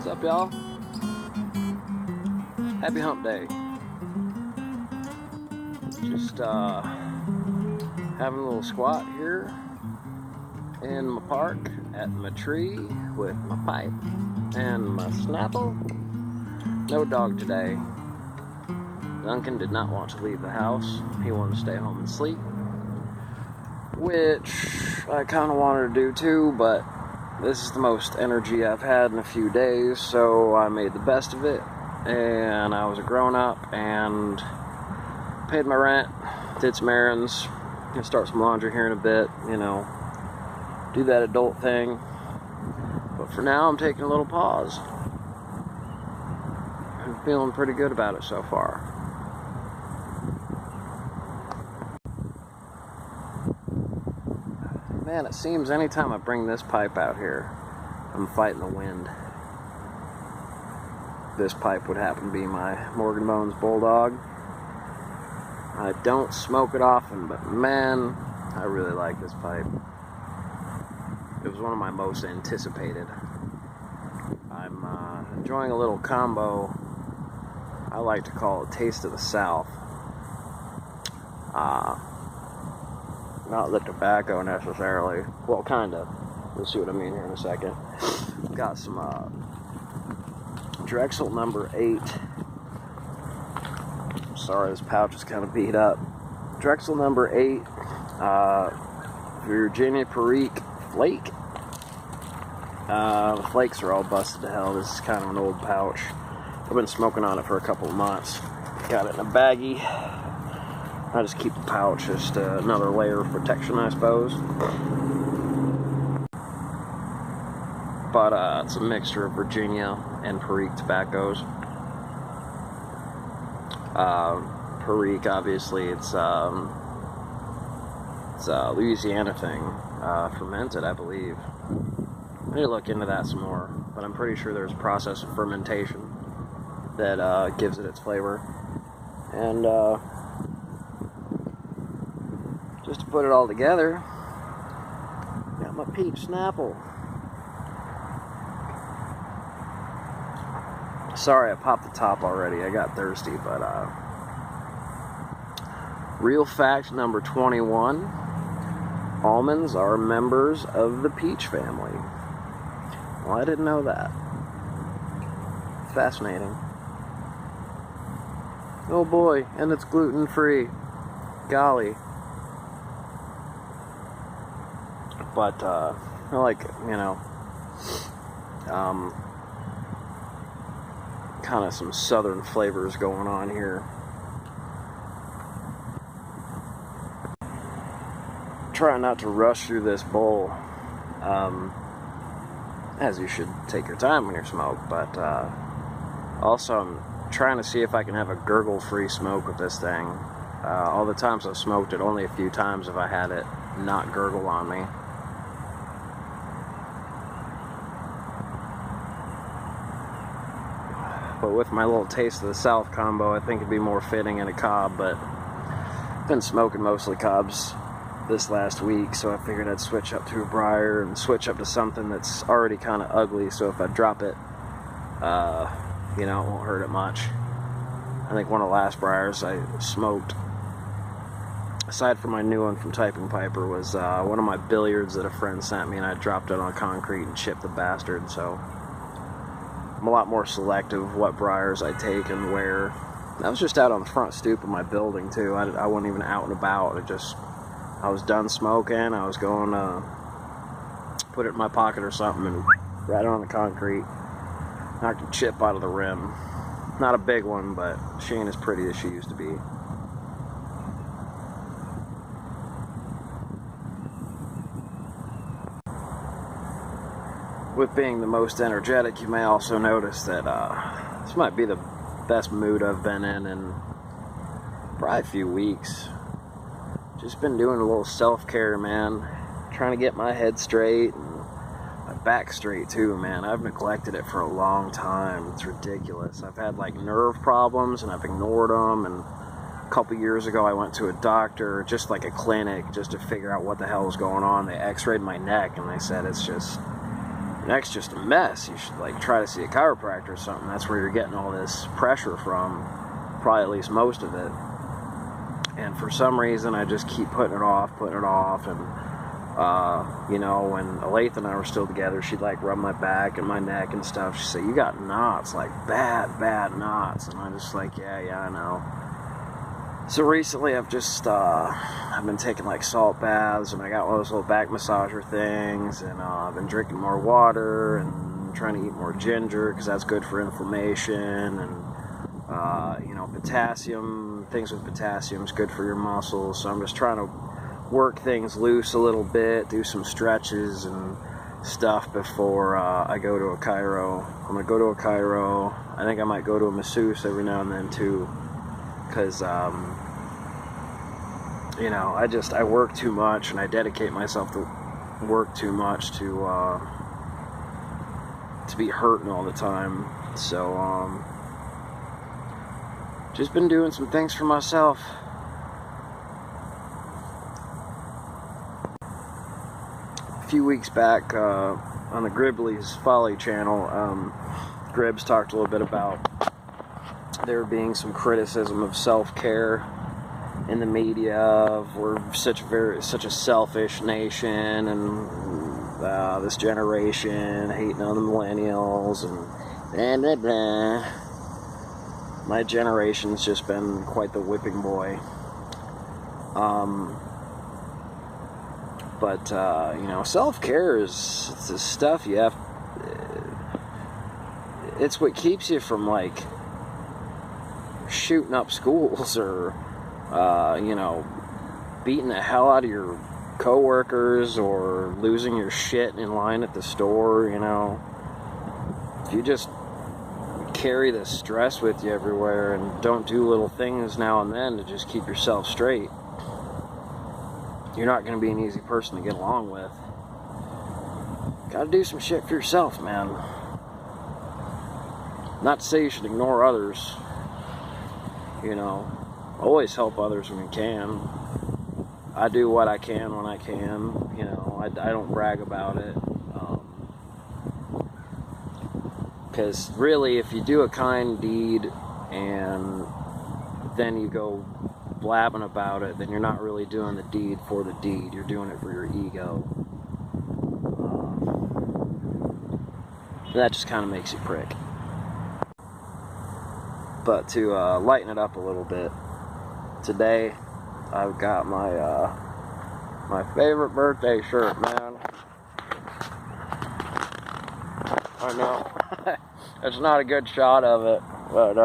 What's up, y'all? Happy hump day. Just having a little squat here in my park at my tree with my pipe and my Snapple. No dog today. Duncan did not want to leave the house. He wanted to stay home and sleep, which I kind of wanted to do too, but this is the most energy I've had in a few days, so I made the best of it. And I was a grown-up and paid my rent, did some errands, gonna start some laundry here in a bit, you know, do that adult thing. But for now, I'm taking a little pause. I'm feeling pretty good about it so far. Man, it seems anytime I bring this pipe out here, I'm fighting the wind. This pipe would happen to be my Morgan Bones Bulldog. I don't smoke it often, but man, I really like this pipe. It was one of my most anticipated. I'm enjoying a little combo I like to call a Taste of the South. Not the tobacco necessarily. Well, kind of. You'll see what I mean here in a second. Got some Drexel number 8. I'm sorry, this pouch is kind of beat up. Drexel number 8. Virginia Perique Flake. The flakes are all busted to hell. This is kind of an old pouch. I've been smoking on it for a couple of months. Got it in a baggie. I just keep the pouch, just another layer of protection, I suppose. But it's a mixture of Virginia and Perique tobaccos. Perique, obviously, it's a Louisiana thing, fermented, I believe. I need to look into that some more, but I'm pretty sure there's a process of fermentation that gives it its flavor. And just to put it all together, got my peach Snapple. Sorry, I popped the top already. I got thirsty, but real fact number 21: almonds are members of the peach family. Well, I didn't know that. Fascinating. Oh boy, and it's gluten-free. Golly. But, I like, you know, kind of some southern flavors going on here. Try not to rush through this bowl, as you should take your time when you smoke, but also I'm trying to see if I can have a gurgle-free smoke with this thing. All the times I've smoked it, only a few times have I had it not gurgle on me. But with my little Taste of the South combo, I think it'd be more fitting in a cob, but I've been smoking mostly cobs this last week, so I figured I'd switch up to a briar and switch up to something that's already kind of ugly, so if I drop it, you know, it won't hurt it much. I think one of the last briars I smoked, aside from my new one from Typing Piper, was one of my billiards that a friend sent me, and I dropped it on concrete and chipped the bastard, so I'm a lot more selective what briars I take and where. I was just out on the front stoop of my building too. I wasn't even out and about. I was done smoking. I was going to put it in my pocket or something and right on the concrete. Knocked a chip out of the rim. Not a big one, but she ain't as pretty as she used to be. With being the most energetic, you may also notice that this might be the best mood I've been in probably a few weeks. Just been doing a little self-care, man. Trying to get my head straight and my back straight too, man. I've neglected it for a long time. It's ridiculous. I've had like nerve problems and I've ignored them, and a couple years ago I went to a doctor, just like a clinic, just to figure out what the hell was going on. They x-rayed my neck and they said it's just your neck's just a mess. You should like try to see a chiropractor or something. That's where you're getting all this pressure from, probably at least most of it. And for some reason, I just keep putting it off, and you know, when Aletha and I were still together, she'd like rub my back and my neck and stuff. She'd say, "You got knots, like bad knots," and I'm just like, yeah, I know. So recently, I've been taking like salt baths, and I got one of those little back massager things, and I've been drinking more water and trying to eat more ginger because that's good for inflammation, and you know, potassium, things with potassium is good for your muscles. So I'm just trying to work things loose a little bit, do some stretches and stuff before I go to a chiro. I'm gonna go to a chiro. I think I might go to a masseuse every now and then too, because you know, I work too much, and I dedicate myself to work too much to be hurting all the time. So just been doing some things for myself. A few weeks back on the Gribbly's Folly channel, Gribbs talked a little bit about there being some criticism of self-care in the media, of we're such a selfish nation, and this generation hating on the millennials, and blah, blah, blah. My generation's just been quite the whipping boy. But you know, self-care it's the stuff you have. It's what keeps you from like shooting up schools, or you know, beating the hell out of your coworkers, or losing your shit in line at the store. You know, if you just carry the stress with you everywhere and don't do little things now and then to just keep yourself straight, you're not going to be an easy person to get along with. Gotta do some shit for yourself, man. Not to say you should ignore others. You know, always help others when you can. I do what I can when I can. You know, I don't brag about it. Because really, if you do a kind deed and then you go blabbing about it, then you're not really doing the deed for the deed. You're doing it for your ego. That just kind of makes you prick. But to lighten it up a little bit, today I've got my favorite birthday shirt, man. I know. It's not a good shot of it, but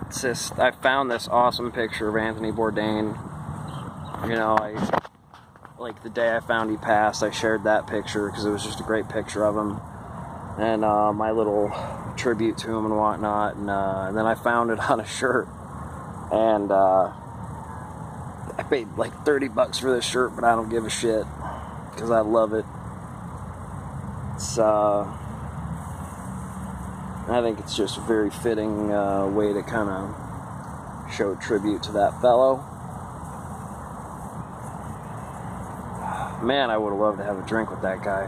it's just, I found this awesome picture of Anthony Bourdain. You know, like the day I found he passed, I shared that picture because it was just a great picture of him, and my little tribute to him and whatnot, and then I found it on a shirt, and I paid like $30 for this shirt, but I don't give a shit because I love it. It's I think it's just a very fitting way to kind of show tribute to that fellow. Man, I would have loved to have a drink with that guy.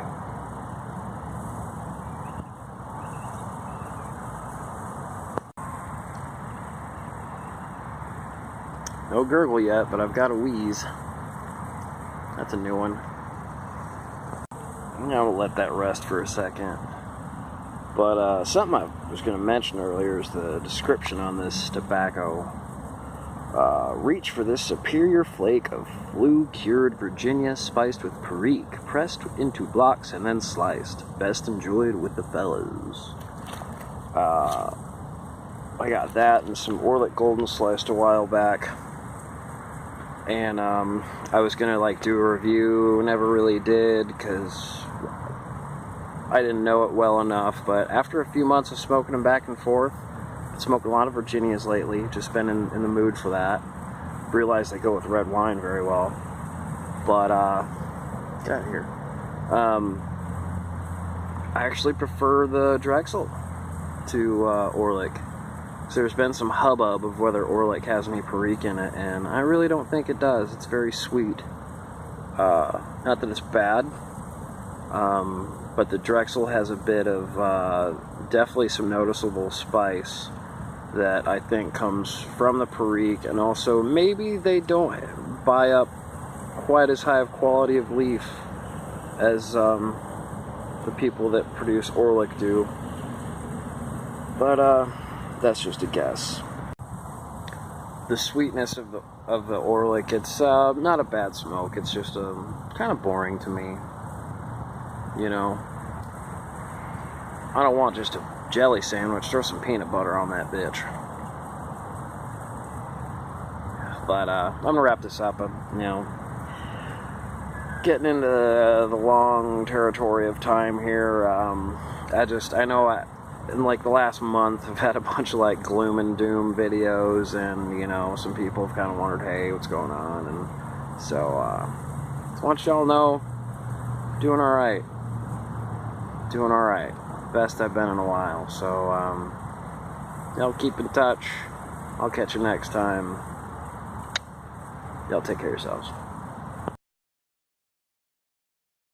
No gurgle yet, but I've got a wheeze. That's a new one. I'm gonna let that rest for a second. But something I was going to mention earlier is the description on this tobacco. Reach for this superior flake of flue-cured Virginia spiced with Perique, pressed into blocks and then sliced. Best enjoyed with the fellas. I got that and some Orlick Golden sliced a while back. And I was going to like do a review, never really did because I didn't know it well enough, but after a few months of smoking them back and forth, I've smoked a lot of Virginias lately, just been in the mood for that. Realized they go with red wine very well. But, get out of here. I actually prefer the Drexel to Orlick. So there's been some hubbub of whether Orlick has any Perique in it, and I really don't think it does. It's very sweet. Not that it's bad. But the Drexel has a bit of definitely some noticeable spice that I think comes from the Perique, and also maybe they don't buy up quite as high of quality of leaf as the people that produce Orlik do. But that's just a guess. The sweetness of the Orlik, it's not a bad smoke. It's just kind of boring to me. You know, I don't want just a jelly sandwich. Throw some peanut butter on that bitch. But I'm gonna wrap this up. You know, getting into the long territory of time here. I know in like the last month I've had a bunch of like gloom and doom videos, and you know, some people have kind of wondered, hey, what's going on? And so I want y'all to know, doing all right. Doing all right. Best I've been in a while. So y'all keep in touch. I'll catch you next time. Y'all take care of yourselves.